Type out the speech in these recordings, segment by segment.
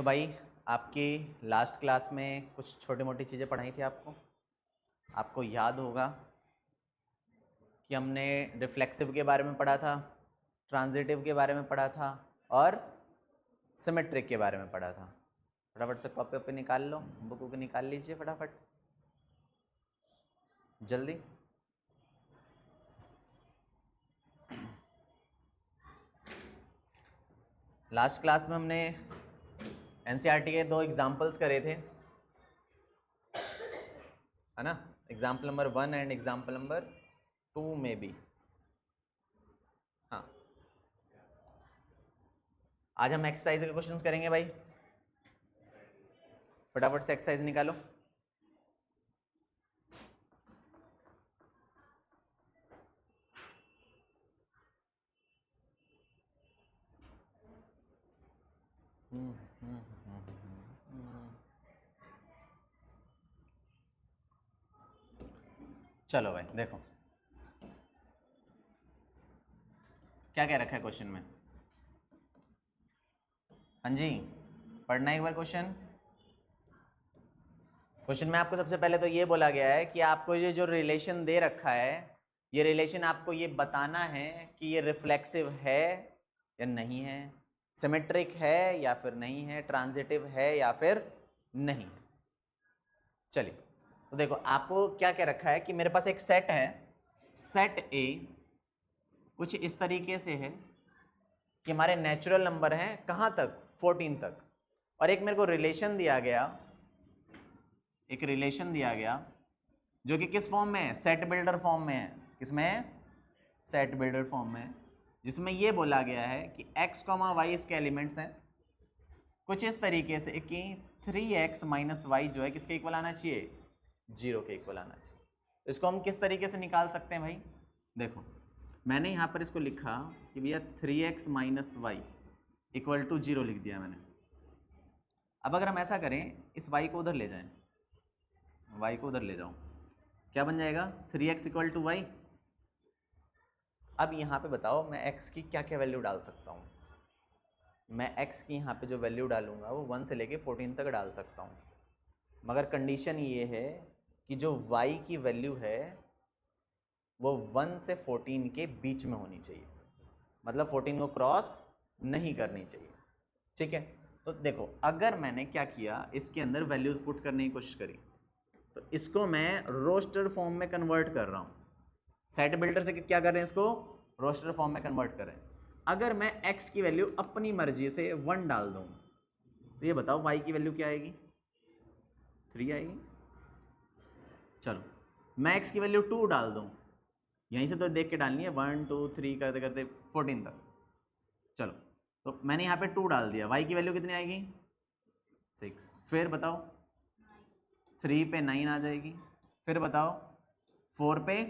भाई आपकी last class में कुछ छोटी मोटी चीज़ें पढ़ाई थी आपको याद होगा कि हमने रिफ्लेक्सिव के बारे में पढ़ा था, ट्रांजिटिव के बारे में पढ़ा था और सिमेट्रिक के बारे में पढ़ा था। फटाफट से कॉपी पे निकाल लो, बुक को निकाल लीजिए फटाफट जल्दी। लास्ट क्लास में हमने एनसीईआरटी के 2 एग्जाम्पल्स करे थे, है ना। Example number 1 and example number 2 में भी। हाँ, आज हम एक्सरसाइज के क्वेश्चंस करेंगे भाई। फटाफट से एक्सरसाइज निकालो। चलो भाई देखो क्या क्या रखा है क्वेश्चन में। हाँ जी, पढ़ना एक बार क्वेश्चन में आपको सबसे पहले तो ये बोला गया है कि आपको ये जो रिलेशन दे रखा है, ये रिलेशन आपको ये बताना है कि ये रिफ्लेक्सिव है या नहीं है, सिमेट्रिक है या फिर नहीं है, ट्रांजिटिव है या फिर नहीं है। चलिए तो देखो आपको क्या क्या रखा है कि मेरे पास एक सेट है, सेट ए कुछ इस तरीके से है कि हमारे नेचुरल नंबर हैं कहाँ तक, 14 तक, और एक मेरे को रिलेशन दिया गया, एक रिलेशन दिया गया जो कि किस फॉर्म में है, सेट बिल्डर फॉर्म में है। किसमें है, सेट बिल्डर फॉर्म में है, जिसमें ये बोला गया है कि x, y इसके एलिमेंट्स हैं कुछ इस तरीके से कि 3x - y जो है किसके इक्वल आना चाहिए, 0 के इक्वल आना चाहिए। इसको हम किस तरीके से निकाल सकते हैं भाई, देखो मैंने यहाँ पर इसको लिखा कि भैया 3x - y = 0 लिख दिया मैंने। अब अगर हम ऐसा करें, इस y को उधर ले जाएं, y को उधर ले जाऊं, क्या बन जाएगा, 3x = y। अब यहाँ पे बताओ मैं x की क्या क्या वैल्यू डाल सकता हूँ। मैं x की यहाँ पे जो वैल्यू डालूंगा वो 1 से लेके 14 तक डाल सकता हूँ, मगर कंडीशन ये है कि जो y की वैल्यू है वो 1 से 14 के बीच में होनी चाहिए, मतलब 14 को क्रॉस नहीं करनी चाहिए। ठीक है, तो देखो अगर मैंने क्या किया, इसके अंदर वैल्यूज पुट करने की कोशिश करी, तो इसको मैं रोस्टर फॉर्म में कन्वर्ट कर रहा हूँ। सेट बिल्डर से क्या कर रहे हैं, इसको रोस्टर फॉर्म में कन्वर्ट कर रहे हैं। अगर मैं x की वैल्यू अपनी मर्जी से 1 डाल दूँ तो ये बताओ y की वैल्यू क्या आएगी, 3 आएगी। चलो मैं x की वैल्यू 2 डाल दूँ, यहीं से तो देख के डालनी है, 1 2 3 करते करते 14 तक। चलो तो मैंने यहाँ पे 2 डाल दिया, y की वैल्यू कितनी आएगी, 6। फिर बताओ 3 पे 9 आ जाएगी, फिर बताओ 4 पे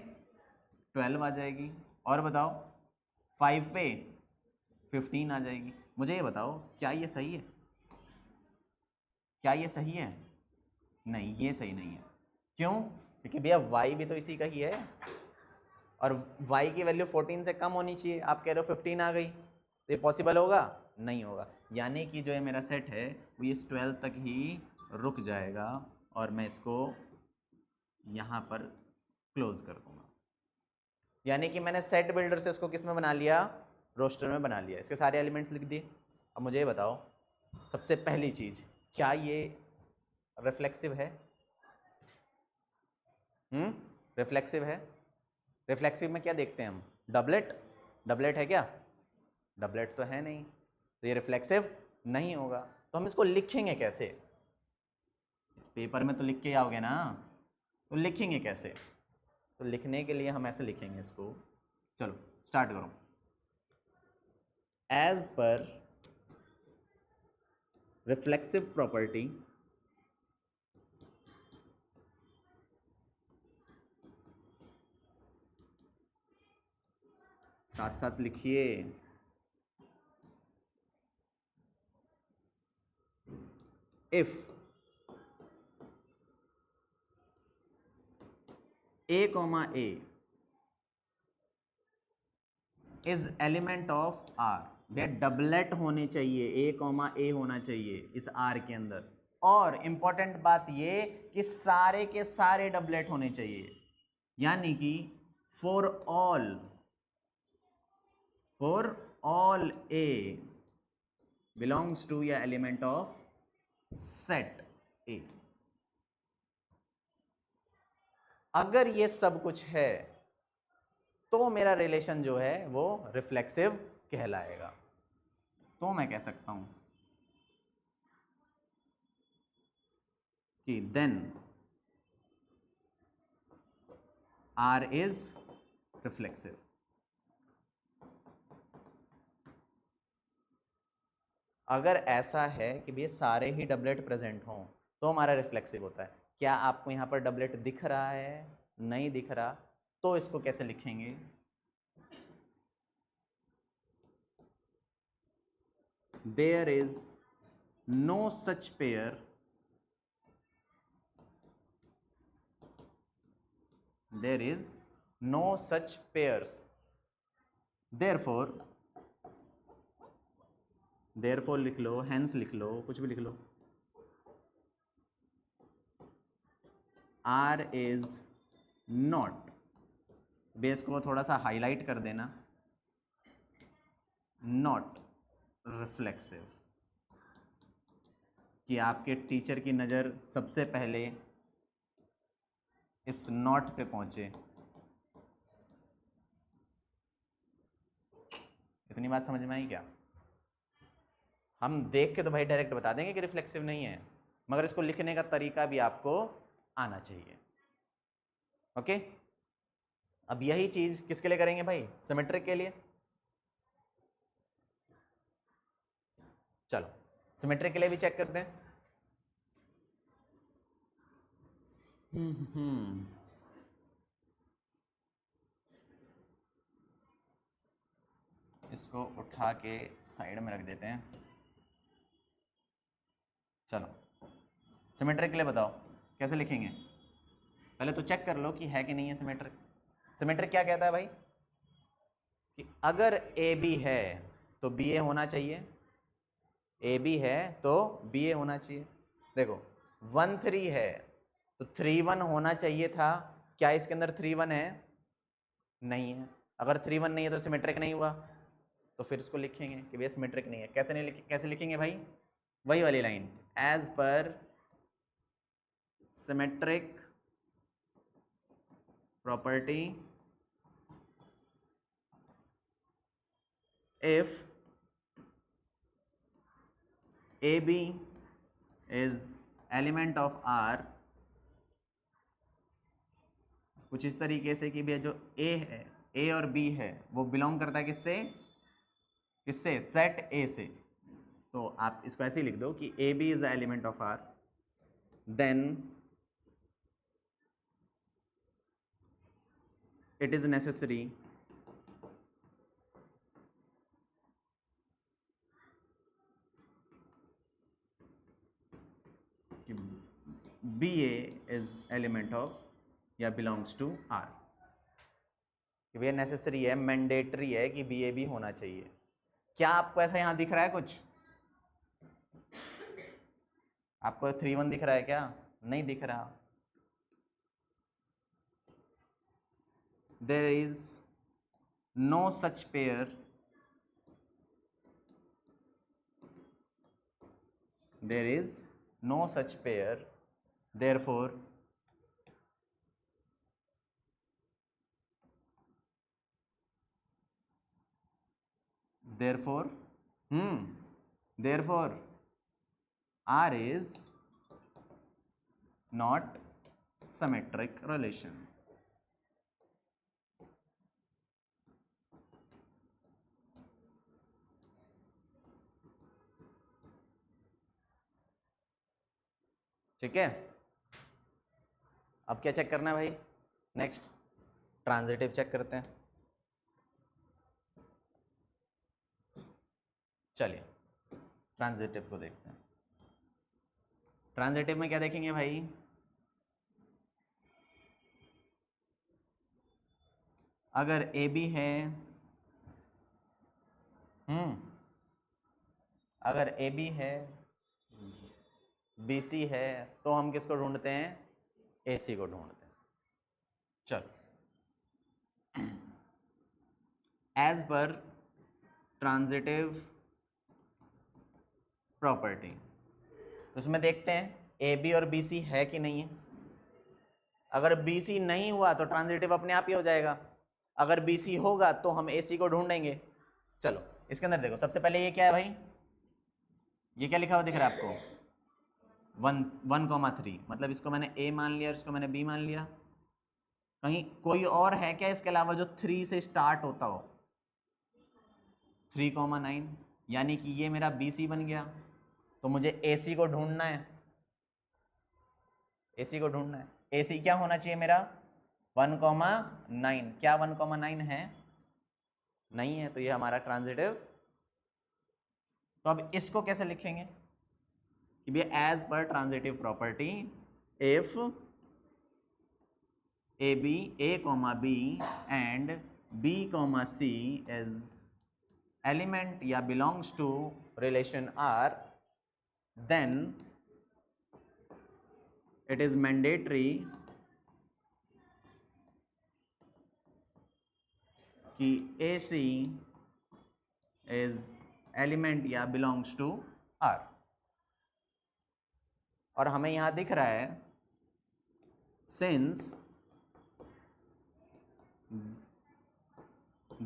12 आ जाएगी, और बताओ 5 पे 15 आ जाएगी। मुझे ये बताओ क्या ये सही है, क्या ये सही है, नहीं ये सही नहीं है। क्यों, क्योंकि भैया y भी तो इसी का ही है और y की वैल्यू 14 से कम होनी चाहिए, आप कह रहे हो 15 आ गई, तो ये पॉसिबल होगा, नहीं होगा। यानी कि जो है मेरा सेट है वो इस 12 तक ही रुक जाएगा और मैं इसको यहाँ पर क्लोज कर दूंगा। यानी कि मैंने सेट बिल्डर से इसको किस में बना लिया, रोस्टर में बना लिया, इसके सारे एलिमेंट्स लिख दिए। अब मुझे ये बताओ सबसे पहली चीज़, क्या ये रिफ्लेक्सिव है, रिफ्लेक्सिव है। रिफ्लेक्सिव में क्या देखते हैं हम, डबलेट, डबलेट है क्या, डबलेट तो है नहीं, तो ये रिफ्लेक्सिव नहीं होगा। तो हम इसको लिखेंगे कैसे, पेपर में तो लिख के आओगे ना, तो लिखेंगे कैसे, तो लिखने के लिए हम ऐसे लिखेंगे इसको, चलो स्टार्ट करो। एज पर रिफ्लेक्सिव प्रॉपर्टी साथ साथ लिखिए, if a, a is element of R, भैया डबलेट होने चाहिए, ए कॉमा ए होना चाहिए इस आर के अंदर। और इंपॉर्टेंट बात ये कि सारे के सारे डबलेट होने चाहिए, यानी कि for all A belongs to या एलिमेंट ऑफ सेट ए। अगर ये सब कुछ है तो मेरा रिलेशन जो है वो रिफ्लेक्सिव कहलाएगा। तो मैं कह सकता हूं कि देन आर इज रिफ्लेक्सिव। अगर ऐसा है कि भैया सारे ही डबलेट प्रेजेंट हों तो हमारा रिफ्लेक्सिव होता है। क्या आपको यहाँ पर डबलेट दिख रहा है? नहीं दिख रहा, तो इसको कैसे लिखेंगे? There is no such pair there is no such pairs, therefore लिख लो, hence लिख लो, कुछ भी लिख लो, R is not, बेस को थोड़ा सा हाईलाइट कर देना, not reflexive, कि आपके टीचर की नज़र सबसे पहले इस नॉट पे पहुंचे। इतनी बात समझ में आई क्या? हम देख के तो भाई डायरेक्ट बता देंगे कि रिफ्लेक्सिव नहीं है, मगर इसको लिखने का तरीका भी आपको आना चाहिए। ओके, अब यही चीज किसके लिए करेंगे भाई? सिमेट्रिक के लिए। चलो सिमेट्रिक के लिए भी चेक करते हैं। इसको उठा के साइड में रख देते हैं। चलो सिमेट्रिक के लिए बताओ कैसे लिखेंगे? पहले तो चेक कर लो कि है कि नहीं है सिमेट्रिक। सिमेट्रिक क्या कहता है भाई? कि अगर ए बी है तो बी ए होना चाहिए, ए बी है तो बी ए होना चाहिए। देखो 1 3 है तो 3 1 होना चाहिए था। क्या इसके अंदर 3 1 है? नहीं है। अगर 3 1 नहीं है तो सिमेट्रिक नहीं हुआ, तो फिर इसको लिखेंगे कि भैया सिमेट्रिक नहीं है। कैसे नहीं कैसे लिखेंगे भाई? वही वाली line, as per symmetric property if AB is element of R, कुछ इस तरीके से कि भैया जो A है, A और B है, वो बिलोंग करता है किससे? किससे? सेट A से। तो आप इसको ऐसे ही लिख दो कि AB is the element of R, then it is necessary कि BA is element of या belongs to R, कि भैया नेसेसरी है, मैंडेटरी है कि BA भी होना चाहिए। क्या आपको ऐसा यहां दिख रहा है कुछ? आपको 3 1 दिख रहा है क्या? नहीं दिख रहा। There is no such pair, there is no such pair, therefore R is not symmetric relation। ठीक है, अब क्या चेक करना है भाई? नेक्स्ट ट्रांजिटिव चेक करते हैं। चलिए ट्रांजिटिव को देखते हैं। ट्रांजिटिव में क्या देखेंगे भाई? अगर ए बी है अगर ए बी है, बी सी है, तो हम किसको ढूंढते हैं? ए सी को ढूंढते हैं। चलो, एज पर ट्रांजिटिव प्रॉपर्टी, तो इसमें देखते हैं ए बी और बी सी है कि नहीं है। अगर बी सी नहीं हुआ तो ट्रांजिटिव अपने आप ही हो जाएगा, अगर बी सी होगा तो हम ए सी को ढूंढेंगे। चलो इसके अंदर देखो, सबसे पहले ये क्या है भाई? ये क्या लिखा हुआ दिख रहा है आपको? 1,3, मतलब इसको मैंने ए मान लिया और इसको मैंने बी मान लिया। कहीं कोई और है क्या इसके अलावा जो 3 से स्टार्ट होता हो? 3,9, यानी कि ये मेरा बी सी बन गया। तो मुझे ए सी को ढूंढना है, ए सी को ढूंढना है। ए सी क्या होना चाहिए मेरा? 1,9। क्या 1,9 है? नहीं है, तो ये हमारा ट्रांजिटिव। तो अब इसको कैसे लिखेंगे कि भैया as per transitive property if A B, A comma B and B comma C is element या belongs to relation R, then it is mandatory कि AC is element या belongs to R। और हमें यहां दिख रहा है since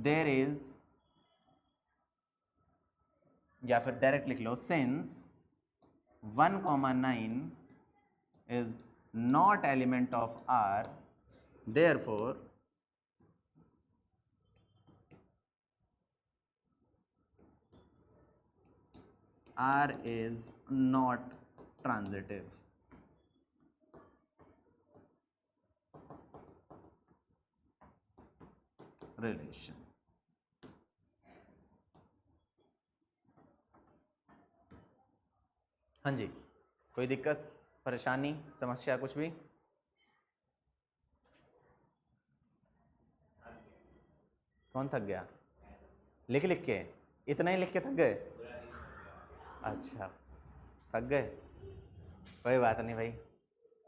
there is, या फिर डायरेक्ट लिख लो, since 1,9 is not element of R, therefore R is not transitive। Relation. हाँ जी, कोई दिक्कत, परेशानी, समस्या कुछ भी? कौन थक गया? लिख लिख के? इतना ही लिख के थक गए? अच्छा, थक गए, कोई बात नहीं भाई,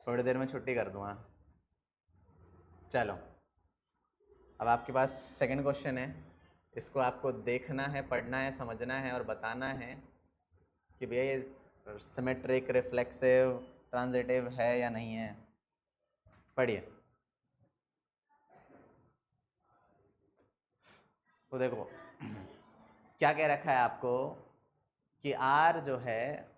थोड़ी देर में छुट्टी कर दूंगा। चलो, अब आपके पास सेकंड क्वेश्चन है, इसको आपको देखना है, पढ़ना है, समझना है और बताना है कि भैया ये सिमेट्रिक, रिफ्लेक्सिव, ट्रांजिटिव है या नहीं है। पढ़िए। तो देखो क्या कह रखा है आपको कि R जो है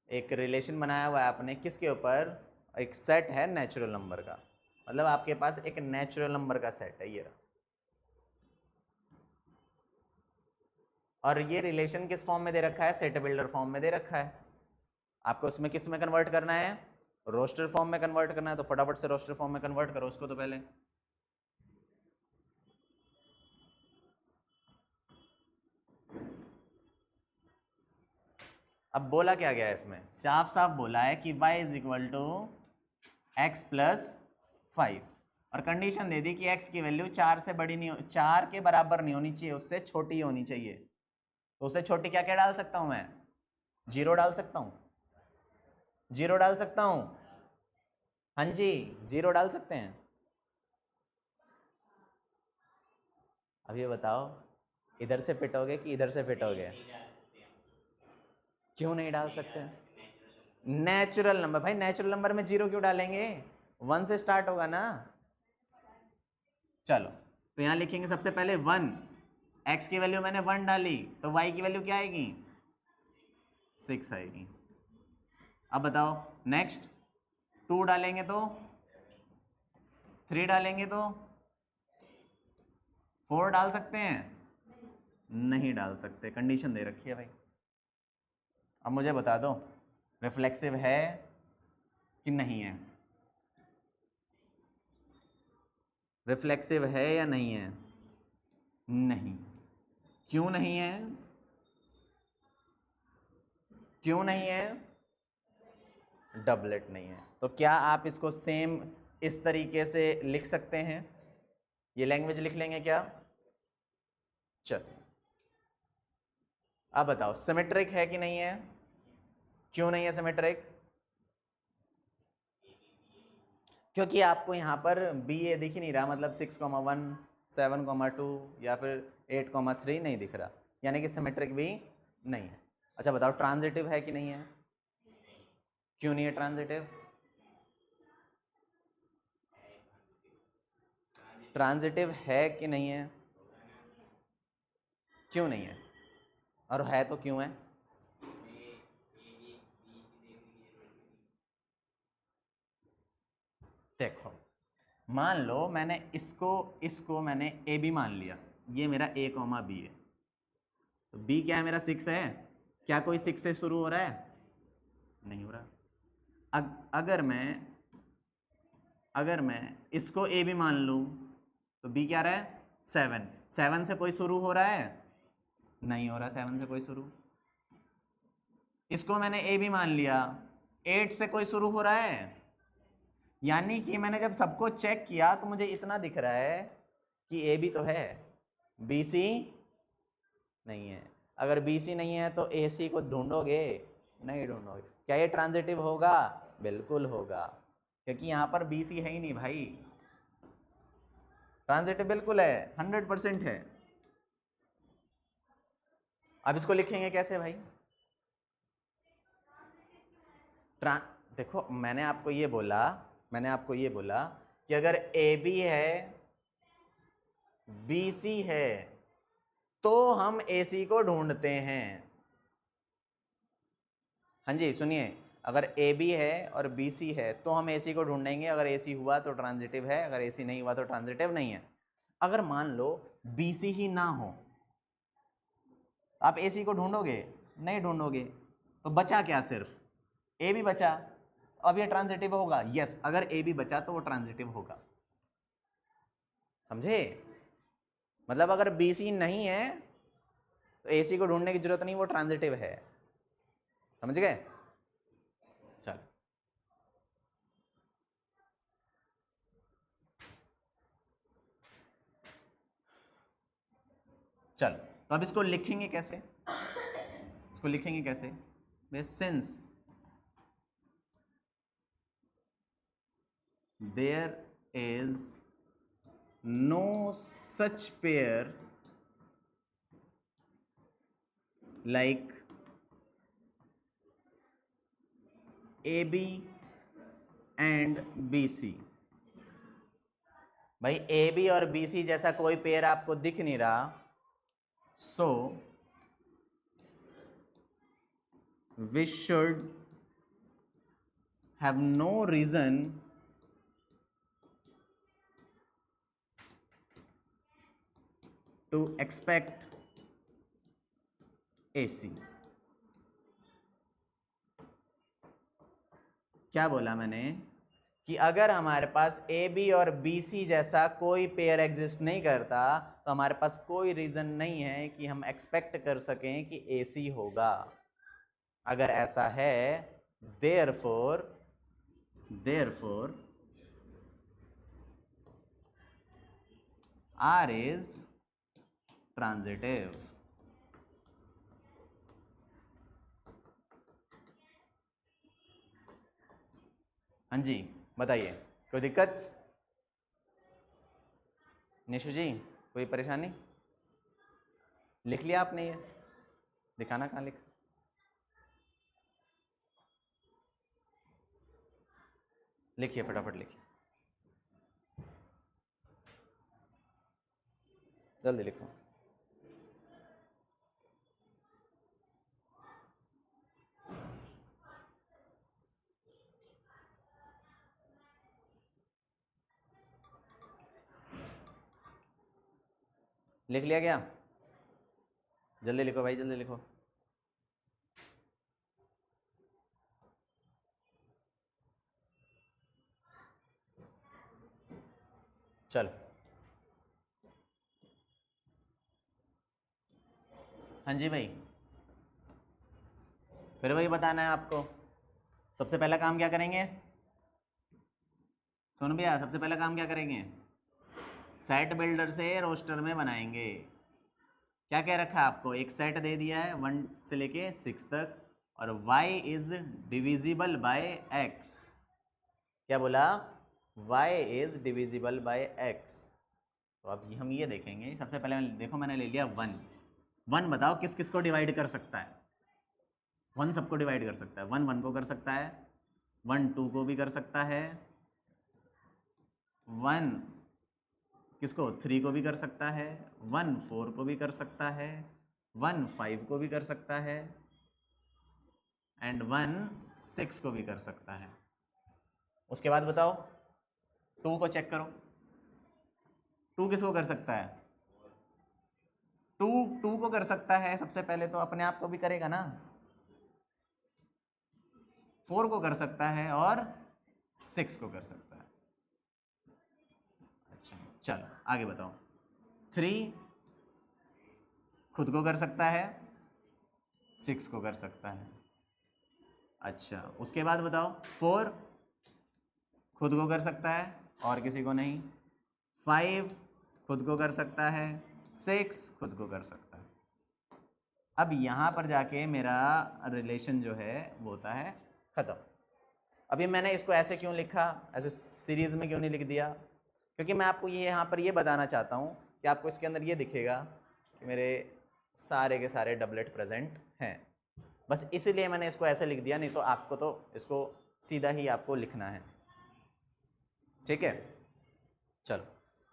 एक रिलेशन बनाया हुआ है आपने, किसके ऊपर? एक सेट है नेचुरल नंबर का, मतलब आपके पास एक नेचुरल नंबर का सेट है ये रहा। और ये रिलेशन किस फॉर्म में दे रखा है? सेट बिल्डर फॉर्म में दे रखा है। आपको उसमें किस में कन्वर्ट करना है? रोस्टर फॉर्म में कन्वर्ट करना है। तो फटाफट से रोस्टर फॉर्म में कन्वर्ट करो उसको। तो पहले अब बोला क्या गया है इसमें? साफ साफ बोला है कि y is equal to X plus 5, और कंडीशन दे दी कि x की वैल्यू 4 से बड़ी नहीं, 4 के बराबर नहीं होनी चाहिए, उससे छोटी होनी चाहिए। तो उससे छोटी क्या क्या डाल सकता हूं मैं? 0 डाल सकता हूं, 0 डाल सकता हूं। हाँ जी, 0 डाल सकते हैं। अब ये बताओ, इधर से पिटोगे कि इधर से पिटोगे? क्यों नहीं डाल सकते? नेचुरल नंबर भाई, नेचुरल नंबर में 0 क्यों डालेंगे? 1 से स्टार्ट होगा ना। चलो, तो यहां लिखेंगे सबसे पहले 1, x की वैल्यू मैंने 1 डाली, तो y की वैल्यू क्या आएगी? 6 आएगी। अब बताओ नेक्स्ट, 2 डालेंगे तो, 3 डालेंगे तो, 4 डाल सकते हैं? नहीं डाल सकते, कंडीशन दे रखी है भाई। अब मुझे बता दो रिफ्लेक्सिव है कि नहीं है? रिफ्लेक्सिव है या नहीं है? नहीं। क्यों नहीं है? क्यों नहीं है? डबलेट नहीं है। तो क्या आप इसको सेम इस तरीके से लिख सकते हैं? ये लैंग्वेज लिख लेंगे क्या? चलो, अब बताओ सिमेट्रिक है कि नहीं है? क्यों नहीं है सिमेट्रिक? क्योंकि आपको यहाँ पर बी ए दिख ही नहीं रहा, मतलब 6,1 7,2 या फिर 8,3 नहीं दिख रहा, यानी कि सिमेट्रिक भी नहीं है। अच्छा बताओ ट्रांजिटिव है कि नहीं है? क्यों नहीं है ट्रांजिटिव? ट्रांजिटिव है कि नहीं है? क्यों नहीं है? और है तो क्यों है? देखो मान लो मैंने इसको मैंने ए बी मान लिया, ये मेरा ए कॉमा बी है, तो बी क्या है मेरा 6 है, क्या कोई 6 से शुरू हो रहा है? नहीं हो रहा। अगर मैं इसको ए बी मान लूं तो बी क्या रहा है? 7। 7 से कोई शुरू हो रहा है? नहीं हो रहा 7 से कोई शुरू। इसको मैंने ए बी मान लिया, 8 से कोई शुरू हो रहा है? यानी कि मैंने जब सबको चेक किया तो मुझे इतना दिख रहा है कि ए बी तो है, बी सी नहीं है। अगर बी सी नहीं है तो ए सी को ढूंढोगे? नहीं ढूंढोगे। क्या ये ट्रांजिटिव होगा? बिल्कुल होगा, क्योंकि यहाँ पर बी सी है ही नहीं भाई। ट्रांजिटिव बिल्कुल है, 100% है। अब इसको लिखेंगे कैसे भाई? देखो मैंने आपको ये बोला कि अगर ए बी है, बी सी है, तो हम ए सी को ढूंढते हैं। हाँ जी सुनिए, अगर ए बी है और बी सी है तो हम ए सी को ढूंढेंगे। अगर ए सी हुआ तो ट्रांजिटिव है, अगर ए सी नहीं हुआ तो ट्रांजिटिव नहीं है। अगर मान लो बी सी ही ना हो, आप ए सी को ढूंढोगे? नहीं ढूंढोगे। तो बचा क्या? सिर्फ ए बी बचा। अब ये ट्रांजिटिव होगा? यस, अगर ए बी बचा तो वो ट्रांजिटिव होगा। समझे? मतलब अगर बी सी नहीं है तो ए सी को ढूंढने की जरूरत नहीं, वो ट्रांजिटिव है। समझ गए? चल चल तो अब इसको लिखेंगे कैसे? Since there is no such pair like AB and BC। भाई AB और BC जैसा कोई पेयर आपको दिख नहीं रहा, सो we should have no reason to expect AC। क्या बोला मैंने? कि अगर हमारे पास AB और BC जैसा कोई पेयर एग्जिस्ट नहीं करता तो हमारे पास कोई रीजन नहीं है कि हम एक्सपेक्ट कर सकें कि AC होगा। अगर ऐसा है, therefore R is transitive। हाँ जी बताइए, कोई दिक्कत? निशु जी कोई परेशानी? लिख लिया आपने? ये दिखाना कहाँ लिखा? लिखिए फटाफट लिखिए, जल्दी लिखो। लिख लिया क्या? जल्दी लिखो भाई, जल्दी लिखो। चलो हाँ जी भाई, फिर वही बताना है आपको। सबसे पहला काम क्या करेंगे? सुन भैया, सबसे पहला काम क्या करेंगे? सेट बिल्डर से रोस्टर में बनाएंगे। क्या क्या रखा है आपको, एक सेट दे दिया है 1 से लेके 6 तक, और y is divisible by x। क्या बोला, y is divisible by x। तो अब हम ये देखेंगे, सबसे पहले देखो मैंने ले लिया 1। 1 बताओ किस किस को डिवाइड कर सकता है। 1 सबको डिवाइड कर सकता है, 1 1 को कर सकता है, 1 2 को भी कर सकता है, 1 किसको 3 को भी कर सकता है, 1 4 को भी कर सकता है, 1 5 को भी कर सकता है, एंड 1 6 को भी कर सकता है। उसके बाद बताओ 2 को चेक करो, 2 किसको कर सकता है, 2 को कर सकता है, सबसे पहले तो अपने आप को भी करेगा ना, 4 को कर सकता है और 6 को कर सकता है। अच्छा चलो आगे बताओ, 3 खुद को कर सकता है, 6 को कर सकता है। अच्छा उसके बाद बताओ 4 खुद को कर सकता है और किसी को नहीं, 5 खुद को कर सकता है, 6 खुद को कर सकता है। अब यहाँ पर जाके मेरा रिलेशन जो है वो होता है ख़त्म। अभी मैंने इसको ऐसे क्यों लिखा, ऐसे सीरीज़ में क्यों नहीं लिख दिया, क्योंकि मैं आपको ये यहाँ पर ये बताना चाहता हूँ कि आपको इसके अंदर ये दिखेगा कि मेरे सारे के सारे डबलेट प्रेजेंट हैं, बस इसीलिए मैंने इसको ऐसे लिख दिया, नहीं तो आपको तो इसको सीधा ही आपको लिखना है, ठीक है। चलो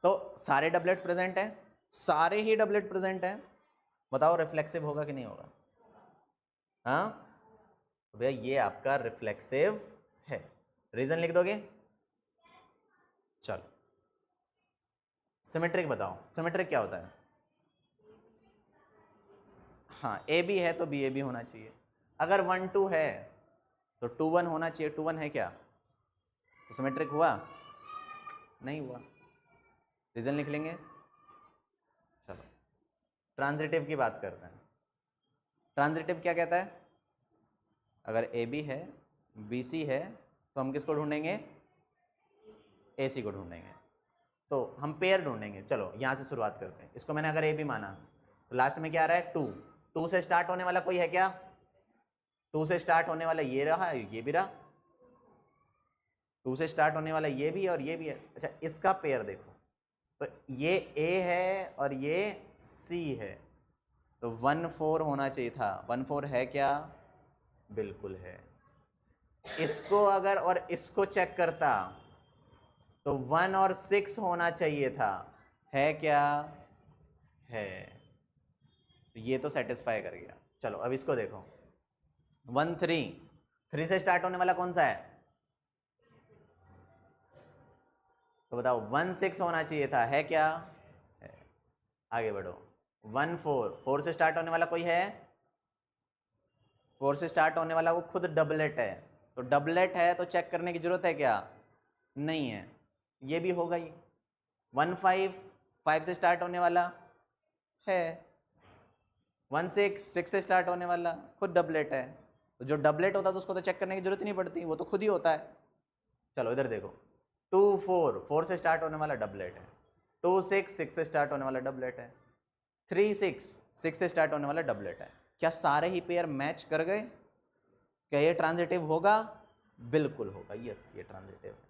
तो सारे डबलेट प्रेजेंट हैं, सारे ही डबलेट प्रेजेंट हैं, बताओ रिफ्लेक्सिव होगा कि नहीं होगा। हाँ भैया ये आपका रिफ्लेक्सिव है, रीजन लिख दोगे। चलो सिमेट्रिक बताओ, सिमेट्रिक क्या होता है। हाँ ए बी है तो बी ए बी होना चाहिए, अगर 1 2 है तो 2 1 होना चाहिए, 2 1 है क्या, तो सिमेट्रिक हुआ नहीं हुआ, रीजन लिख लेंगे। चलो ट्रांजिटिव की बात करते हैं। ट्रांजिटिव क्या कहता है, अगर ए बी है बी सी है तो हम किसको ढूंढेंगे, ए सी को ढूंढेंगे, तो हम पेयर ढूंढेंगे। चलो यहाँ से शुरुआत करते हैं, इसको मैंने अगर ए बी माना तो लास्ट में क्या आ रहा है 2, 2 से स्टार्ट होने वाला कोई है क्या, 2 से स्टार्ट होने वाला ये रहा, ये भी रहा, 2 से स्टार्ट होने वाला ये भी और ये भी है। अच्छा इसका पेयर देखो, तो ये A है और ये C है, तो 1 4 होना चाहिए था, 1 4 है क्या, बिल्कुल है। इसको अगर और इसको चेक करता तो 1 और 6 होना चाहिए था, है क्या, है, तो ये तो सेटिस्फाई कर गया। चलो अब इसको देखो 1 3, 3 से स्टार्ट होने वाला कौन सा है, तो बताओ 1 6 होना चाहिए था, है क्या, है। आगे बढ़ो 1 4, 4 से स्टार्ट होने वाला कोई है, 4 से स्टार्ट होने वाला वो खुद डबलेट है, तो डबलेट है तो चेक करने की जरूरत है क्या, नहीं है, ये भी होगा ही। 1 5, 5 से स्टार्ट होने वाला है, 1 6, 6 से स्टार्ट होने वाला खुद डबलेट है, तो जो डबलेट होता है तो उसको तो चेक करने की जरूरत ही नहीं पड़ती, वो तो खुद ही होता है। चलो इधर देखो 2 4, 4 से स्टार्ट होने वाला डबलेट है, 2 6, 6 से स्टार्ट होने वाला डबलेट है, 3 6, 6 से स्टार्ट होने वाला डबलेट है। क्या सारे ही पेयर मैच कर गए, क्या ये ट्रांजिटिव होगा, बिल्कुल होगा, यस ये ट्रांजिटिव है।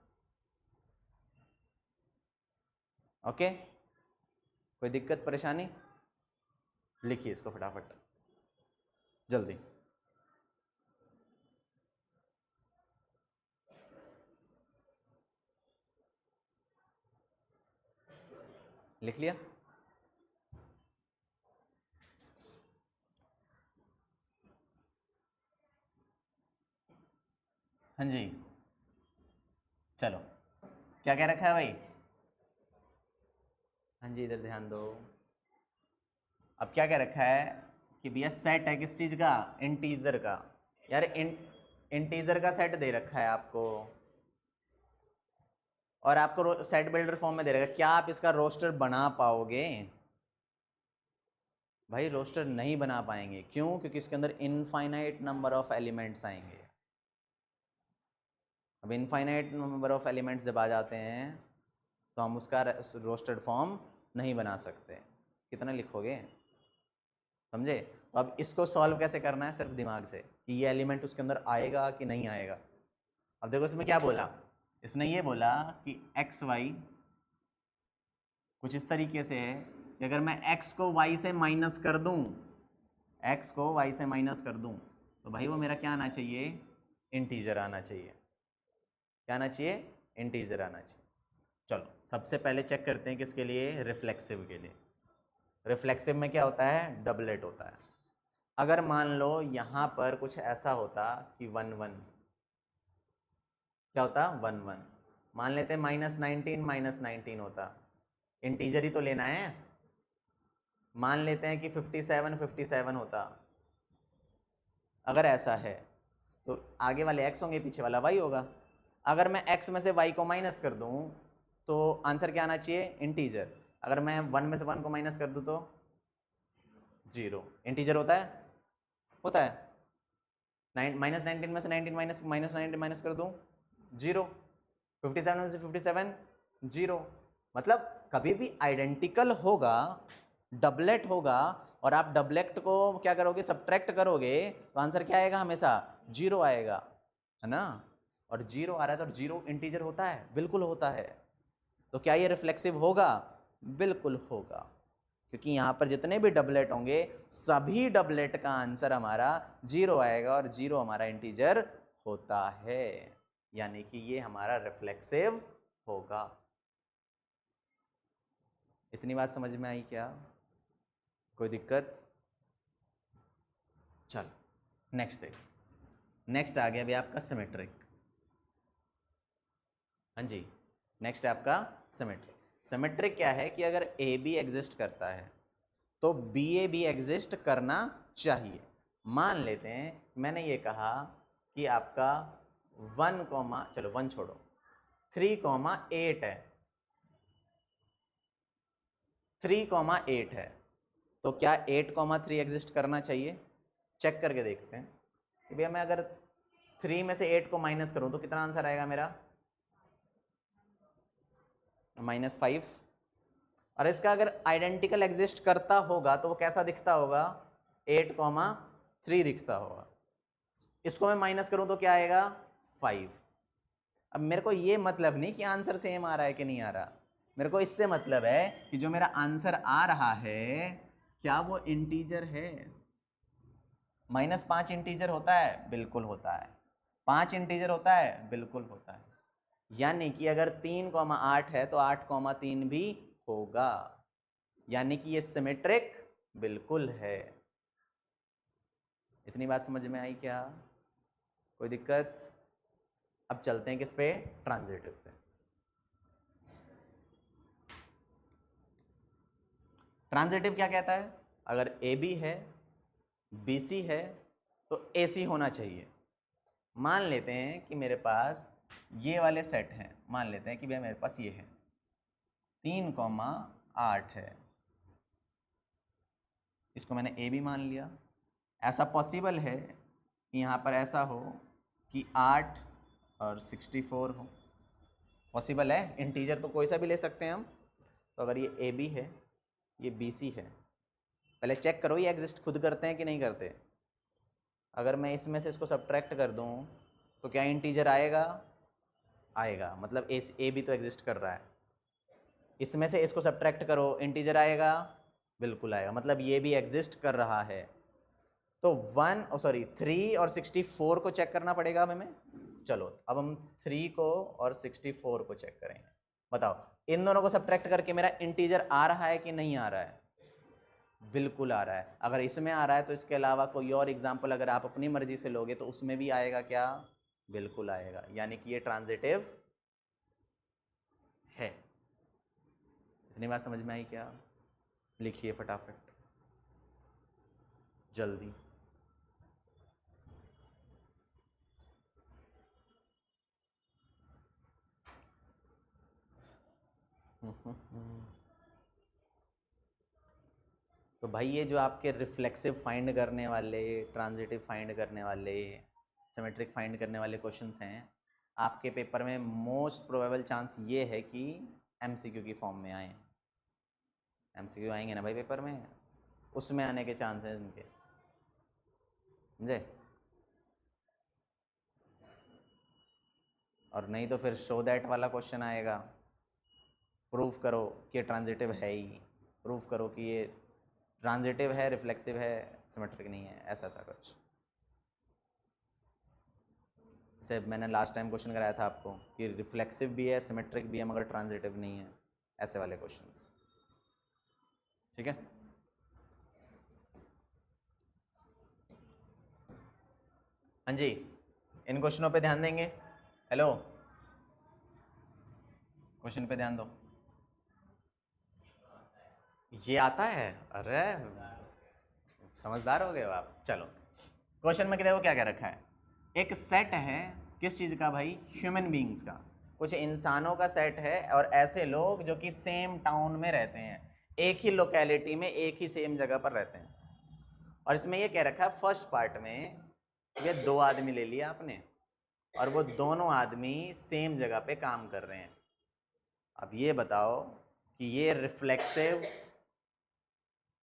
ओके कोई दिक्कत परेशानी, लिखिए इसको फटाफट जल्दी। लिख लिया, हाँ जी। चलो क्या क्या रखा है भाई, हाँ जी इधर ध्यान दो। अब क्या क्या रखा है कि भैया सेट है किस चीज़ का, इंटीजर का। यार इंटीजर का सेट दे रखा है आपको, और आपको सेट बिल्डर फॉर्म में दे रखा है, क्या आप इसका रोस्टर बना पाओगे, भाई रोस्टर नहीं बना पाएंगे, क्यों, क्योंकि इसके अंदर इनफाइनाइट नंबर ऑफ एलिमेंट्स आएंगे। अब इनफाइनाइट नंबर ऑफ एलिमेंट्स जब आ जाते हैं तो हम उसका रोस्टेड फॉर्म नहीं बना सकते। कितने लिखोगे, समझे? तो अब इसको सॉल्व कैसे करना है, सिर्फ दिमाग से कि ये एलिमेंट उसके अंदर आएगा कि नहीं आएगा। अब देखो इसमें क्या बोला, इसने ये बोला कि एक्स वाई कुछ इस तरीके से है कि अगर मैं x को y से माइनस कर दूं, x को y से माइनस कर दूं, तो भाई वो मेरा क्या आना चाहिए, इंटीजर आना चाहिए। क्या आना चाहिए, इंटीजर आना चाहिए। चलो सबसे पहले चेक करते हैं किसके लिए, रिफ्लेक्सिव के लिए। रिफ्लेक्सिव में क्या होता है, डबलेट होता है। अगर मान लो यहाँ पर कुछ ऐसा होता कि 1 1, क्या होता 1 1, मान लेते हैं -19 होता, इंटीजर ही तो लेना है। मान लेते हैं कि 57 होता। अगर ऐसा है तो आगे वाले x होंगे, पीछे वाला y होगा। अगर मैं x में से y को माइनस कर दूं तो आंसर क्या आना चाहिए, इंटीजर। अगर मैं 1 में से 1 को माइनस कर दूं तो 0। इंटीजर होता है, होता है। -19 में से 19 माइनस कर दूं 0। 57 में से 57 0। मतलब कभी भी आइडेंटिकल होगा, डबलेट होगा, और आप डबलेट को क्या करोगे, सब्ट्रैक्ट करोगे, तो आंसर क्या आएगा, हमेशा 0 आएगा, है ना। और 0 आ रहा है तो 0 इंटीजर होता है, बिल्कुल होता है। तो क्या ये रिफ्लेक्सिव होगा, बिल्कुल होगा, क्योंकि यहाँ पर जितने भी डबलेट होंगे सभी डबलेट का आंसर हमारा 0 आएगा, और 0 हमारा इंटीजर होता है, यानी कि ये हमारा रिफ्लेक्सिव होगा। इतनी बात समझ में आई क्या, कोई दिक्कत? चलो नेक्स्ट देख, नेक्स्ट आ गया अभी आपका सिमेट्रिक। हाँ जी, नेक्स्ट है आपका सिमेट्रिक। सिमेट्रिक क्या है कि अगर ए बी एग्जिस्ट करता है तो बी ए भी एग्जिस्ट करना चाहिए। मान लेते हैं मैंने ये कहा कि आपका 1, चलो 1 छोड़ो, 3,8 है, 3,8 है, तो क्या 8,3 एग्जिस्ट करना चाहिए? चेक करके देखते हैं कि भैया मैं अगर 3 में से 8 को माइनस करूं तो कितना आंसर आएगा मेरा, -5। और इसका अगर आइडेंटिकल एग्जिस्ट करता होगा तो वो कैसा दिखता होगा, 8,3 दिखता होगा। इसको मैं माइनस करूं तो क्या आएगा, 5। अब मेरे को ये मतलब नहीं कि आंसर सेम आ रहा है कि नहीं आ रहा, मेरे को इससे मतलब है कि जो मेरा आंसर आ रहा है क्या वो इंटीजर है। -5 इंटीजर होता है, बिल्कुल होता है। 5 इंटीजर होता है, बिल्कुल होता है। यानी कि अगर 3,8 है तो 8,3 भी होगा, यानी कि ये सिमेट्रिक बिल्कुल है। इतनी बात समझ में आई क्या, कोई दिक्कत? अब चलते हैं किस पे, ट्रांजिटिव पे। ट्रांजिटिव क्या कहता है, अगर ए बी है, बी सी है, तो ए सी होना चाहिए। मान लेते हैं कि मेरे पास ये वाले सेट हैं, मान लेते हैं कि भैया मेरे पास ये है 3,8 है, इसको मैंने ए बी मान लिया। ऐसा पॉसिबल है कि यहाँ पर ऐसा हो कि 8 और 64 हो, पॉसिबल है, इंटीजर तो कोई सा भी ले सकते हैं हम। तो अगर ये ए बी है, ये बी सी है, पहले चेक करो ये एग्जिस्ट खुद करते हैं कि नहीं करते। अगर मैं इसमें से इसको सब्ट्रैक्ट कर दूं तो क्या इंटीजर आएगा, आएगा, मतलब ए बी तो एग्जिस्ट कर रहा है। इसमें से इसको सब्ट्रैक्ट करो, इंटीजर आएगा, बिल्कुल आएगा, मतलब ये भी एग्जिस्ट कर रहा है। तो 3 और 64 को चेक करना पड़ेगा अब हमें। चलो अब हम 3 को और 64 को चेक करेंगे। बताओ इन दोनों को सब्ट्रैक्ट करके मेरा इंटीजर आ रहा है कि नहीं आ रहा है, बिल्कुल आ रहा है। अगर इसमें आ रहा है तो इसके अलावा कोई और एग्जाम्पल अगर आप अपनी मर्जी से लोगे तो उसमें भी आएगा क्या, बिल्कुल आएगा, यानी कि ये ट्रांजिटिव है। इतनी बात समझ में आई क्या, लिखिए फटाफट जल्दी। तो भाई ये जो आपके रिफ्लेक्सिव फाइंड करने वाले, ट्रांजिटिव फाइंड करने वाले, सिमेट्रिक फाइंड करने वाले क्वेश्चंस हैं, आपके पेपर में मोस्ट प्रोबेबल चांस ये है कि एमसीक्यू की फॉर्म में आए। एमसीक्यू आएंगे ना भाई पेपर में, उसमें आने के चांसेस इनके, समझे? और नहीं तो फिर शो दैट वाला क्वेश्चन आएगा, प्रूफ करो कि ट्रांजिटिव है ही, प्रूफ करो कि ये ट्रांजिटिव है, रिफ्लेक्सिव है, सिमेट्रिक नहीं है, ऐसा ऐसा कुछ। से मैंने लास्ट टाइम क्वेश्चन कराया था आपको कि रिफ्लेक्सिव भी है, सिमेट्रिक भी है, मगर ट्रांजिटिव नहीं है, ऐसे वाले क्वेश्चंस, ठीक है? हाँ जी, इन क्वेश्चनों पे ध्यान देंगे। हेलो, क्वेश्चन पे ध्यान दो। ये आता है? अरे समझदार हो गए हो आप। चलो, क्वेश्चन में देखो क्या क्या रखा है। एक सेट है, किस चीज़ का भाई? ह्यूमन बींग्स का, कुछ इंसानों का सेट है, और ऐसे लोग जो कि सेम टाउन में रहते हैं, एक ही लोकेलिटी में, एक ही सेम जगह पर रहते हैं। और इसमें ये कह रखा है फर्स्ट पार्ट में, ये 2 आदमी ले लिया आपने, और वो दोनों आदमी सेम जगह पे काम कर रहे हैं। अब ये बताओ कि ये रिफ्लेक्सिव,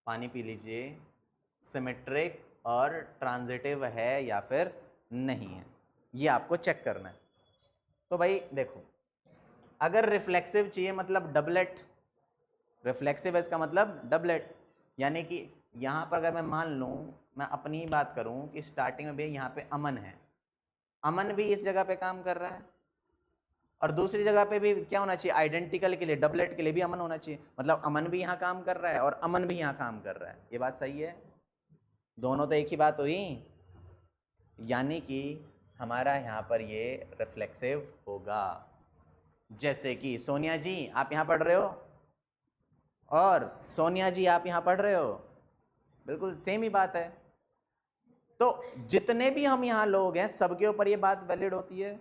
पानी पी लीजिए, सिमेट्रिक और ट्रांजिटिव है या फिर नहीं है, ये आपको चेक करना है। तो भाई देखो, अगर रिफ्लेक्सिव चाहिए मतलब डबलेट, रिफ्लेक्सिव है इसका मतलब डबलेट, यानी कि यहाँ पर अगर मैं मान लूँ, मैं अपनी बात करूँ कि स्टार्टिंग में भी यहाँ पे अमन है, अमन भी इस जगह पे काम कर रहा है, और दूसरी जगह पे भी क्या होना चाहिए? आइडेंटिकल के लिए, डबलेट के लिए भी अमन होना चाहिए, मतलब अमन भी यहाँ काम कर रहा है और अमन भी यहाँ काम कर रहा है। ये बात सही है? दोनों तो एक ही बात हुई, यानी कि हमारा यहाँ पर ये रिफ्लेक्सिव होगा। जैसे कि सोनिया जी आप यहाँ पढ़ रहे हो, और सोनिया जी आप यहाँ पढ़ रहे हो, बिल्कुल सेम ही बात है। तो जितने भी हम यहाँ लोग हैं, सबके ऊपर ये बात वैलिड होती है,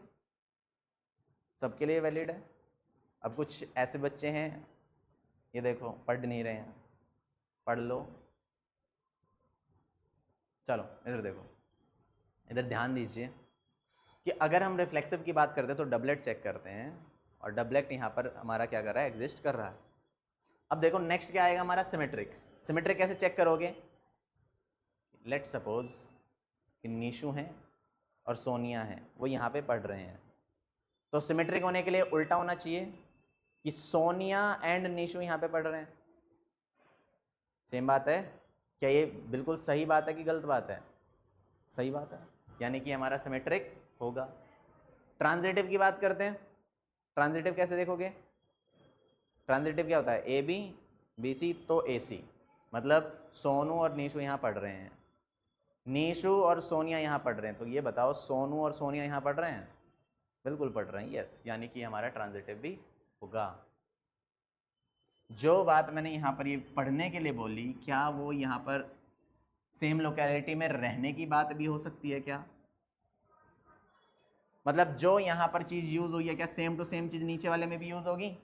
सबके लिए वैलिड है। अब कुछ ऐसे बच्चे हैं, ये देखो पढ़ नहीं रहे हैं, पढ़ लो। चलो इधर देखो, इधर ध्यान दीजिए कि अगर हम रिफ्लेक्सिव की बात करते हैं तो डबलेट चेक करते हैं, और डबलेट यहाँ पर हमारा क्या कर रहा है? एग्जिस्ट कर रहा है। अब देखो नेक्स्ट क्या आएगा हमारा? सिमेट्रिक। सिमेट्रिक कैसे चेक करोगे? लेट सपोज कि नीशू हैं और सोनिया हैं, वो यहाँ पे पढ़ रहे हैं, तो सिमेट्रिक होने के लिए उल्टा होना चाहिए कि सोनिया एंड नीशू यहाँ पे पढ़ रहे हैं। सेम बात है क्या? ये बिल्कुल सही बात है कि गलत बात है? सही बात है, यानी कि हमारा सिमेट्रिक होगा। ट्रांजिटिव की बात करते हैं, ट्रांजिटिव कैसे देखोगे? ट्रांजिटिव क्या होता है? ए बी, बी सी, तो ए सी, मतलब सोनू और नीशू यहाँ पढ़ रहे हैं, नीशू और सोनिया यहाँ पढ़ रहे हैं, तो ये बताओ सोनू और सोनिया यहाँ पढ़ रहे हैं? बिल्कुल पढ़ रहे हैं, यस, यानी कि हमारा ट्रांजिटिव भी होगा। जो बात मैंने यहाँ पर ये पढ़ने के लिए बोली, क्या वो यहाँ पर सेम लोकेलिटी में रहने की बात भी हो सकती है क्या? मतलब जो यहाँ पर चीज यूज हुई है, क्या सेम टू सेम चीज नीचे वाले में भी यूज होगी?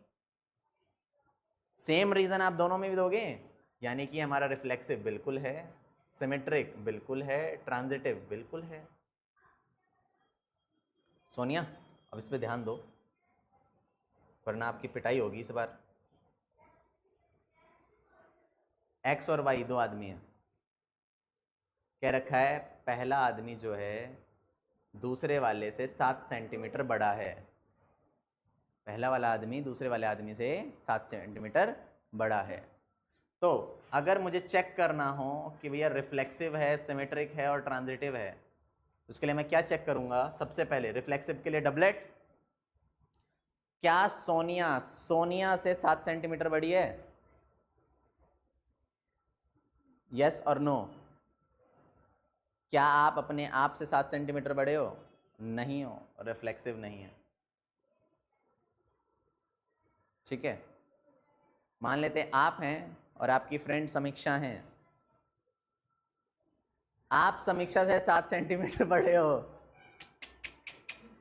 सेम रीजन आप दोनों में भी दोगे, यानी कि हमारा रिफ्लेक्सिव बिल्कुल है, सिमेट्रिक बिल्कुल है, ट्रांजिटिव बिल्कुल है। सोनिया अब इस पे ध्यान दो, वरना आपकी पिटाई होगी इस बार। एक्स और वाई 2 आदमी हैं, कह रखा है पहला आदमी जो है दूसरे वाले से 7 सेंटीमीटर बड़ा है, पहला वाला आदमी दूसरे वाले आदमी से 7 सेंटीमीटर बड़ा है। तो अगर मुझे चेक करना हो कि भैया रिफ्लेक्सिव है, सिमेट्रिक है और ट्रांजिटिव है, उसके लिए मैं क्या चेक करूंगा? सबसे पहले रिफ्लेक्सिव के लिए डबलेट, क्या सोनिया सोनिया से 7 सेंटीमीटर बड़ी है? यस और नो? क्या आप अपने आप से 7 सेंटीमीटर बड़े हो? नहीं हो, रिफ्लेक्सिव नहीं है, ठीक है? मान लेते हैं आप हैं और आपकी फ्रेंड समीक्षा हैं, आप समीक्षा से 7 सेंटीमीटर बड़े हो,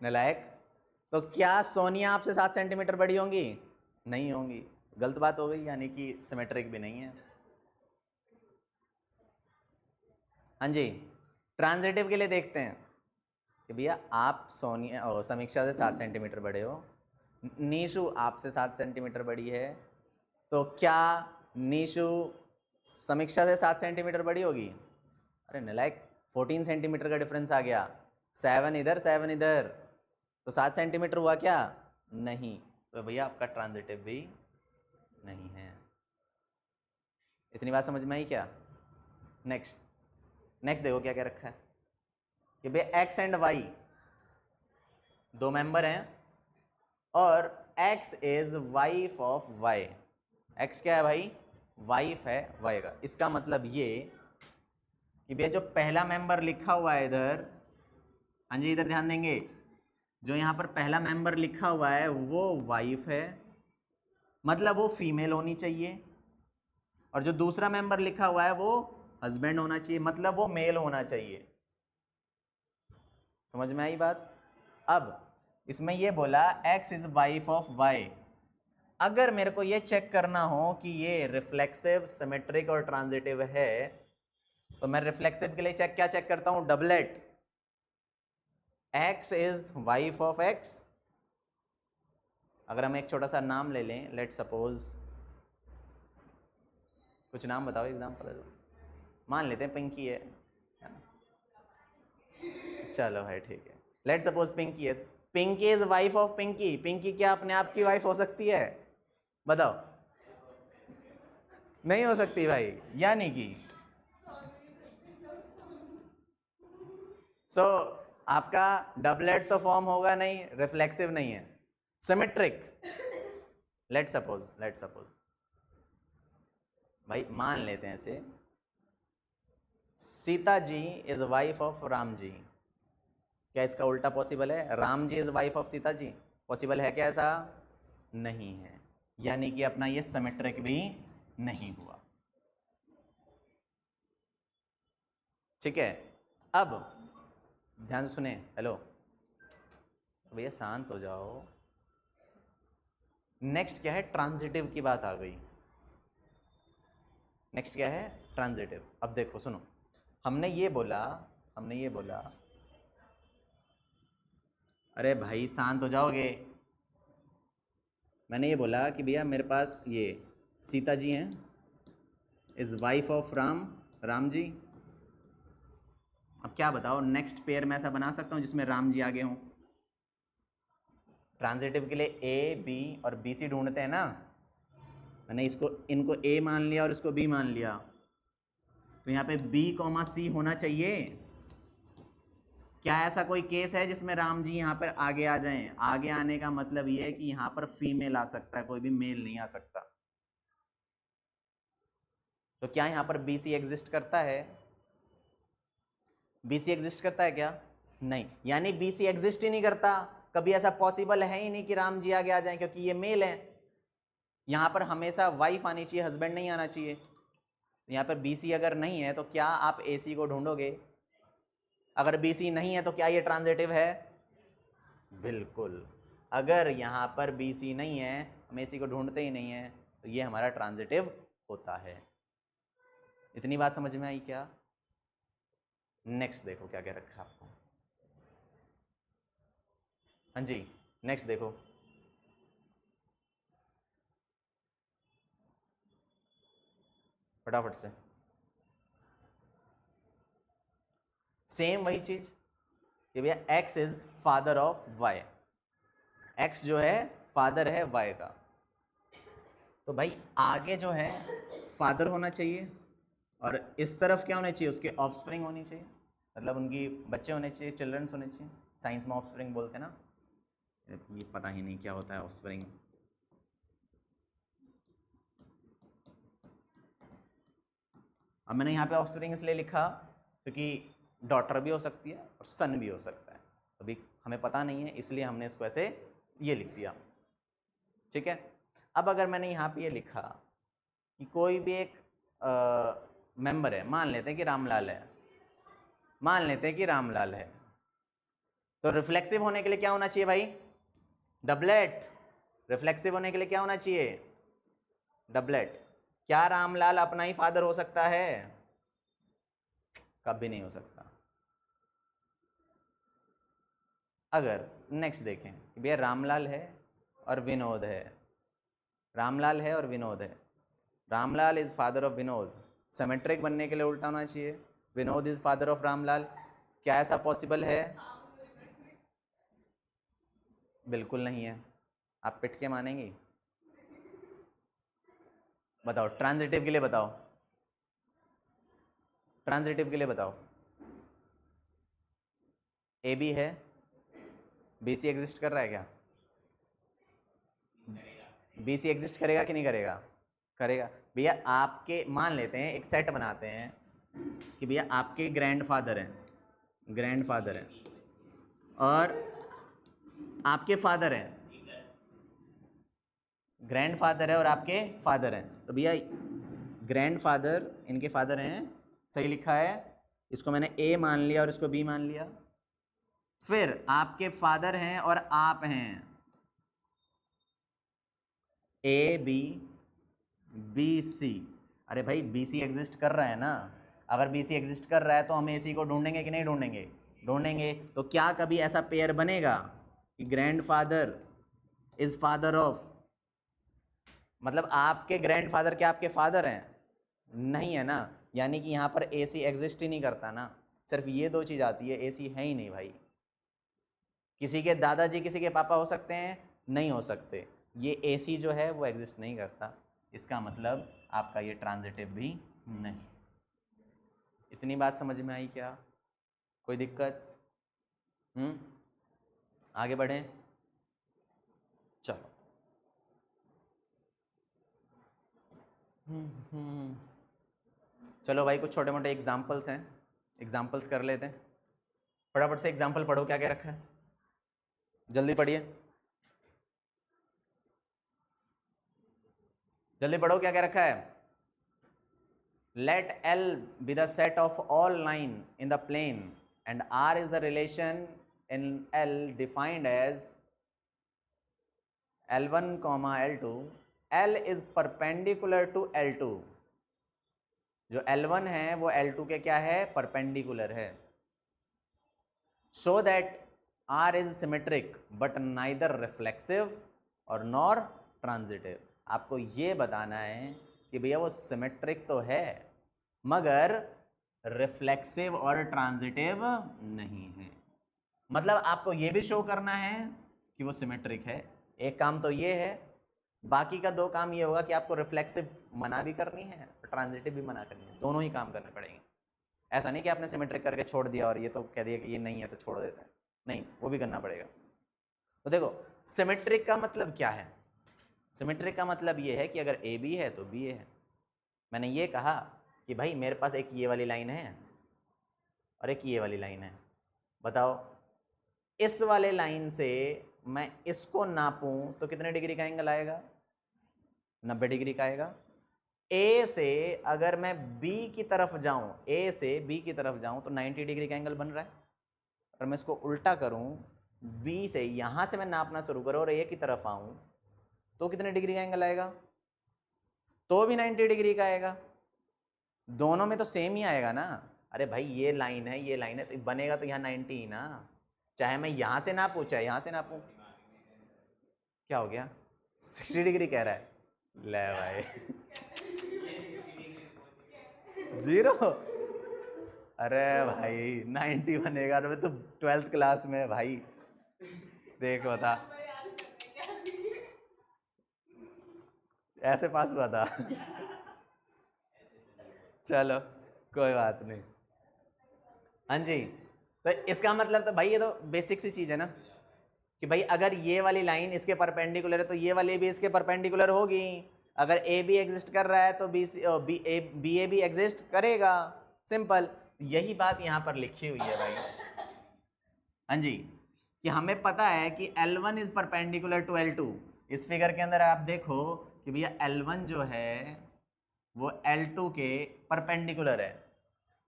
नालायक। तो क्या सोनिया आपसे 7 सेंटीमीटर बड़ी होंगी? नहीं होंगी, गलत बात हो गई, यानी कि सिमेट्रिक भी नहीं है। हाँ जी, ट्रांजिटिव के लिए देखते हैं कि भैया आप सोनिया और समीक्षा से 7 सेंटीमीटर बड़े हो, नीशू आपसे 7 सेंटीमीटर बड़ी है, तो क्या नीशू समीक्षा से 7 सेंटीमीटर बड़ी होगी। अरे नलायक, 14 सेंटीमीटर का डिफरेंस आ गया, 7 इधर 7 इधर, तो 7 सेंटीमीटर हुआ क्या? नहीं, तो भैया आपका ट्रांजिटिव भी नहीं है। इतनी बात समझ में आई क्या? नेक्स्ट देखो क्या क्या रखा है कि भैया एक्स एंड वाई दो मेंबर हैं और X is wife of Y. X क्या है भाई? वाइफ है वाई का। इसका मतलब ये कि भैया जो पहला मेंबर लिखा हुआ है इधर, हाँ जी इधर ध्यान देंगे, जो यहाँ पर पहला मेंबर लिखा हुआ है वो वाइफ है, मतलब वो फीमेल होनी चाहिए, और जो दूसरा मेंबर लिखा हुआ है वो हस्बैंड होना चाहिए, मतलब वो मेल होना चाहिए। समझ में आई बात? अब इसमें ये बोला x is wife of y। अगर मेरे को ये चेक करना हो कि ये रिफ्लेक्सिव, सिमेट्रिक और ट्रांजिटिव है, तो मैं रिफ्लेक्सिव के लिए क्या चेक करता हूं? Doublet. x is wife of x। अगर हम एक छोटा सा नाम ले लें, लेट सपोज, कुछ नाम बताओ, एग्जाम्पल दो। मान लेते हैं पिंकी है ना? चलो भाई ठीक है, लेट सपोज पिंकी है। Pinky is wife of Pinky. Pinky क्या अपने आप की वाइफ हो सकती है? बताओ। नहीं हो सकती भाई, यानी कि आपका डबलेट तो फॉर्म होगा नहीं, रिफ्लेक्सिव नहीं है। सिमेट्रिक, लेट सपोज भाई मान लेते हैं ऐसे, Sita ji is wife of Ram ji. क्या इसका उल्टा पॉसिबल है? Ram ji is wife of Sita ji, possible है क्या ऐसा? नहीं है, यानी कि अपना ये सिमेट्रिक भी नहीं हुआ। ठीक है, अब ध्यान से सुने। हेलो भैया शांत हो जाओ। नेक्स्ट क्या है? ट्रांजिटिव की बात आ गई। नेक्स्ट क्या है? ट्रांजिटिव। अब देखो सुनो, हमने ये बोला, अरे भाई शांत हो जाओगे। मैंने ये बोला कि भैया मेरे पास ये सीता जी हैं, इज वाइफ ऑफ राम जी। अब क्या बताओ, नेक्स्ट पेयर में ऐसा बना सकता हूँ जिसमें राम जी आगे हों? ट्रांजिटिव के लिए ए बी और बी सी ढूंढते हैं ना। मैंने इनको ए मान लिया और इसको बी मान लिया, तो यहाँ पे बी कॉमा सी होना चाहिए। क्या ऐसा कोई केस है जिसमें राम जी यहाँ पर आगे आ जाएं? आगे आने का मतलब ये है कि यहाँ पर फीमेल आ सकता है, कोई भी मेल नहीं आ सकता। तो क्या यहाँ पर बी सी एग्जिस्ट करता है? बी सी एग्जिस्ट करता है क्या? नहीं, यानी बी सी एग्जिस्ट ही नहीं करता। कभी ऐसा पॉसिबल है ही नहीं कि राम जी आगे आ जाएं, क्योंकि ये मेल है। यहाँ पर हमेशा वाइफ आनी चाहिए, हस्बैंड नहीं आना चाहिए। यहाँ पर बी सी अगर नहीं है तो क्या आप ए सी को ढूंढोगे? अगर बी सी नहीं है तो क्या ये ट्रांजिटिव है? बिल्कुल। अगर यहाँ पर बी सी नहीं है, हम ए सी को ढूंढते ही नहीं है, तो ये हमारा ट्रांजिटिव होता है। इतनी बात समझ में आई क्या? नेक्स्ट देखो क्या क्या रखा आपको। हाँ जी, नेक्स्ट देखो, फटाफट से। सेम वही चीज कि भैया X is father of Y. X जो है फादर है वाई का, तो भाई आगे जो है फादर होना चाहिए, और इस तरफ क्या होना चाहिए? उसके ऑफस्प्रिंग होनी चाहिए, मतलब उनकी बच्चे होने चाहिए, चिल्ड्रंस होने चाहिए। साइंस में ऑफस्प्रिंग बोलते हैं ना, ये पता ही नहीं क्या होता है ऑफस्प्रिंग। अब मैंने यहाँ पे ऑफस्प्रिंग इसलिए लिखा क्योंकि डॉटर भी हो सकती है और सन भी हो सकता है, अभी हमें पता नहीं है, इसलिए हमने इसको ऐसे ये लिख दिया। ठीक है, अब अगर मैंने यहाँ पे ये लिखा कि कोई भी एक मेंबर है, मान लेते हैं कि रामलाल है, तो रिफ्लेक्सिव होने के लिए क्या होना चाहिए भाई? डबलेट। रिफ्लेक्सिव होने के लिए क्या होना चाहिए? डबलेट। क्या रामलाल अपना ही फादर हो सकता है? कभी नहीं हो सकता। अगर नेक्स्ट देखें कि भैया रामलाल है और विनोद है, Ramlal is father of Vinod, symmetric बनने के लिए उल्टा होना चाहिए। Vinod is father of Ramlal, क्या ऐसा पॉसिबल है? बिल्कुल नहीं है। आप पिट के मानेंगे? बताओ ट्रांजिटिव के लिए बताओ, ट्रांजिटिव के लिए बताओ। ए बी है, बी सी एग्जिस्ट कर रहा है क्या? बी सी एग्जिस्ट करेगा कि नहीं करेगा? करेगा। भैया आपके, मान लेते हैं एक सेट बनाते हैं कि भैया आपके ग्रैंडफादर हैं, ग्रैंडफादर हैं और आपके फादर हैं, ग्रैंडफादर है और आपके फादर हैं। तो भैया ग्रैंडफादर इनके फादर हैं, सही लिखा है, इसको मैंने ए मान लिया और इसको बी मान लिया। फिर आपके फादर हैं और आप हैं, ए बी बी सी। अरे भाई बी सी एग्जिस्ट कर रहा है ना, अगर बी सी एग्जिस्ट कर रहा है तो हम ए सी को ढूंढेंगे कि नहीं ढूंढेंगे? ढूंढेंगे। तो क्या कभी ऐसा पेयर बनेगा कि ग्रैंडफादर इज फादर ऑफ, मतलब आपके ग्रैंडफादर क्या आपके फादर हैं? नहीं है ना, यानी कि यहाँ पर ए सी एग्जिस्ट ही नहीं करता ना। सिर्फ ये दो चीज़ आती है, ए सी है ही नहीं भाई। किसी के दादाजी किसी के पापा हो सकते हैं? नहीं हो सकते। ये ए सी जो है वो एग्जिस्ट नहीं करता, इसका मतलब आपका ये ट्रांजिटिव भी नहीं। इतनी बात समझ में आई क्या? कोई दिक्कत? आगे बढ़ें, चलो। चलो भाई कुछ छोटे मोटे एग्जाम्पल्स हैं, एग्जाम्पल्स कर लेते हैं। फटाफट से एग्जाम्पल पढ़ो, क्या क्या रखा है, जल्दी पढ़िए, जल्दी पढ़ो क्या क्या रखा है। Let L be the set of all line in the plane and R is the relation in L defined as L1, L2. L is perpendicular to L2. जो L1 है वो L2 के क्या है? परपेंडिकुलर है। So that R is symmetric but neither reflexive और nor transitive। आपको ये बताना है कि भैया वो सिमेट्रिक तो है मगर रिफ्लेक्सिव और ट्रांजिटिव नहीं है। मतलब आपको ये भी शो करना है कि वो सिमेट्रिक है, एक काम तो ये है, बाकी का दो काम ये होगा कि आपको रिफ्लेक्सिव मना भी करनी है, ट्रांजिटिव भी मना करनी है, दोनों ही काम करने पड़ेंगे। ऐसा नहीं कि आपने सिमेट्रिक करके छोड़ दिया और ये तो कह दिया कि ये नहीं है तो छोड़ देते हैं, नहीं, वो भी करना पड़ेगा। तो देखो सिमेट्रिक का मतलब क्या है? सिमेट्रिक का मतलब ये है कि अगर ए बी है तो बी ए है। मैंने ये कहा कि भाई मेरे पास एक ये वाली लाइन है और एक ये वाली लाइन है, बताओ इस वाले लाइन से मैं इसको नापूं तो कितने डिग्री का एंगल आएगा? 90 डिग्री का आएगा। ए से अगर मैं बी की तरफ जाऊं, ए से बी की तरफ जाऊं तो 90 डिग्री का एंगल बन रहा है। अगर मैं इसको उल्टा करूं, बी से यहां से मैं नापना शुरू करूं और ए की तरफ आऊं तो कितने डिग्री का एंगल आएगा? तो भी 90 डिग्री का आएगा। दोनों में तो सेम ही आएगा ना। अरे भाई ये लाइन है ये लाइन है तो बनेगा तो यहाँ 90 ही ना, चाहे मैं यहां से नापूं चाहे यहां से नापूं। क्या हो गया? 60 डिग्री कह रहा है, ले भाई जीरो। अरे भाई 90 बनेगा, अरे तो 12th क्लास में भाई, देख बता ऐसे पास हुआ था चलो कोई बात नहीं। हाँ जी, तो इसका मतलब तो भाई ये तो बेसिक सी चीज है ना कि भाई अगर ये वाली लाइन इसके परपेंडिकुलर है तो ये वाली भी इसके परपेंडिकुलर होगी। अगर ए बी एग्जिस्ट कर रहा है तो बी ए भी एग्जिस्ट करेगा, सिंपल। यही बात यहाँ पर लिखी हुई है भाई। हाँ जी, कि हमें पता है कि L1 is perpendicular to L2। इस फिगर के अंदर आप देखो कि भैया L1 जो है वो L2 के परपेंडिकुलर है,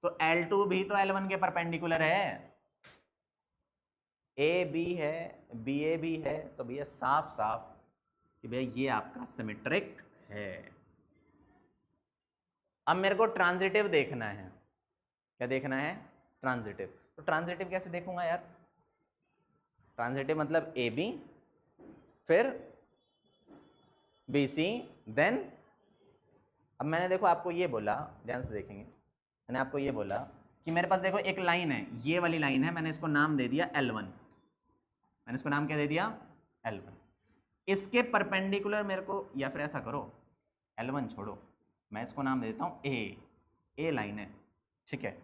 तो L2 भी तो L1 के परपेंडिकुलर है। ए बी है, बी ए भी है, तो भैया साफ साफ कि भैया ये आपका सिमेट्रिक है। अब मेरे को ट्रांजिटिव देखना है, क्या देखना है? ट्रांजिटिव। तो ट्रांजिटिव कैसे देखूंगा यार? ट्रांजिटिव मतलब ए बी फिर बी सी देन अब मैंने देखो आपको ये बोला, ध्यान से देखेंगे, मैंने आपको ये बोला कि मेरे पास देखो एक लाइन है, ये वाली लाइन है, मैंने इसको नाम दे दिया L1, मैंने इसको नाम क्या दे दिया L1। इसके परपेंडिकुलर मेरे को, या फिर ऐसा करो L1 छोड़ो, मैं इसको नाम दे देता हूँ ए लाइन है, ठीक है।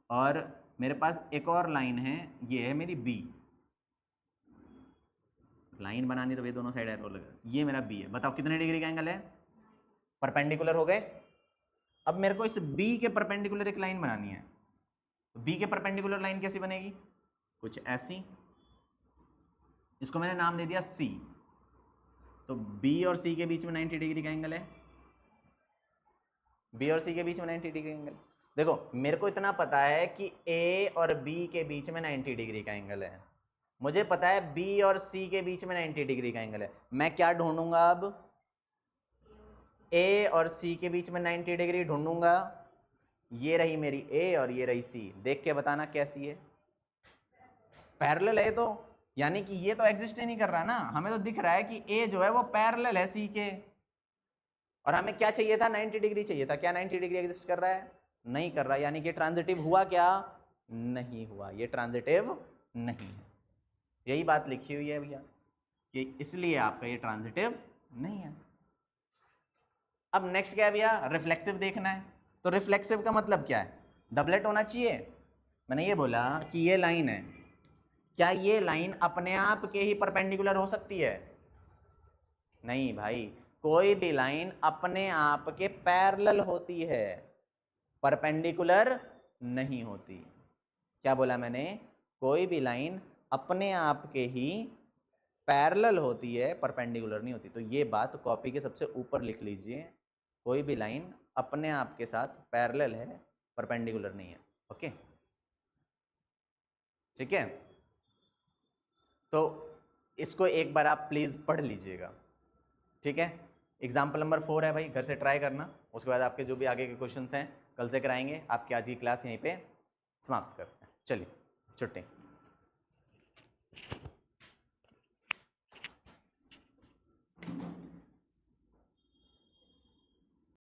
और मेरे पास एक और लाइन है, ये है मेरी B, लाइन बनानी तो ये दोनों साइड एरो लगा, ये मेरा B है। बताओ कितने डिग्री का एंगल है, परपेंडिकुलर हो गए। अब मेरे को इस B के परपेंडिकुलर एक लाइन बनानी है, तो B के परपेंडिकुलर लाइन कैसी बनेगी, कुछ ऐसी, इसको मैंने नाम दे दिया C। तो B और C के बीच में 90 डिग्री का एंगल है, B और C के बीच में 90 डिग्री एंगल। देखो मेरे को इतना पता है कि A और B के बीच में 90 डिग्री का एंगल है, मुझे पता है B और C के बीच में 90 डिग्री का एंगल है। मैं क्या ढूंढूंगा अब, A और C के बीच में 90 डिग्री ढूंढूंगा। ये रही मेरी A और ये रही C, देख के बताना कैसी है, पैरेलल है तो, यानी कि ये तो एग्जिस्ट ही नहीं कर रहा ना, हमें तो दिख रहा है कि A जो है वो पैरेलल है C के, और हमें क्या चाहिए था, 90 डिग्री चाहिए था। क्या 90 डिग्री एग्जिस्ट कर रहा है, नहीं कर रहा, यानी कि ट्रांजिटिव हुआ क्या, नहीं हुआ, ये ट्रांजिटिव नहीं है। यही बात लिखी हुई है भैया कि इसलिए आपका ये ट्रांजिटिव नहीं है। अब नेक्स्ट क्या है भैया, रिफ्लेक्सिव देखना है। तो रिफ्लेक्सिव का मतलब क्या है, डबलेट होना चाहिए। मैंने ये बोला कि ये लाइन है, क्या ये लाइन अपने आप के ही परपेंडिकुलर हो सकती है, नहीं भाई, कोई भी लाइन अपने आप के पैरेलल होती है, परपेंडिकुलर नहीं होती। क्या बोला मैंने, कोई भी लाइन अपने आप के ही पैरेलल होती है, परपेंडिकुलर नहीं होती। तो ये बात कॉपी के सबसे ऊपर लिख लीजिए, कोई भी लाइन अपने आप के साथ पैरेलल है, परपेंडिकुलर नहीं है। ओके, ठीक है। तो इसको एक बार आप प्लीज पढ़ लीजिएगा, ठीक है। एग्जाम्पल नंबर 4 है भाई, घर से ट्राई करना, उसके बाद आपके जो भी आगे के क्वेश्चंस हैं कल से कराएंगे। आपकी आज की क्लास यहीं पे समाप्त करते हैं, चलिए छुट्टी।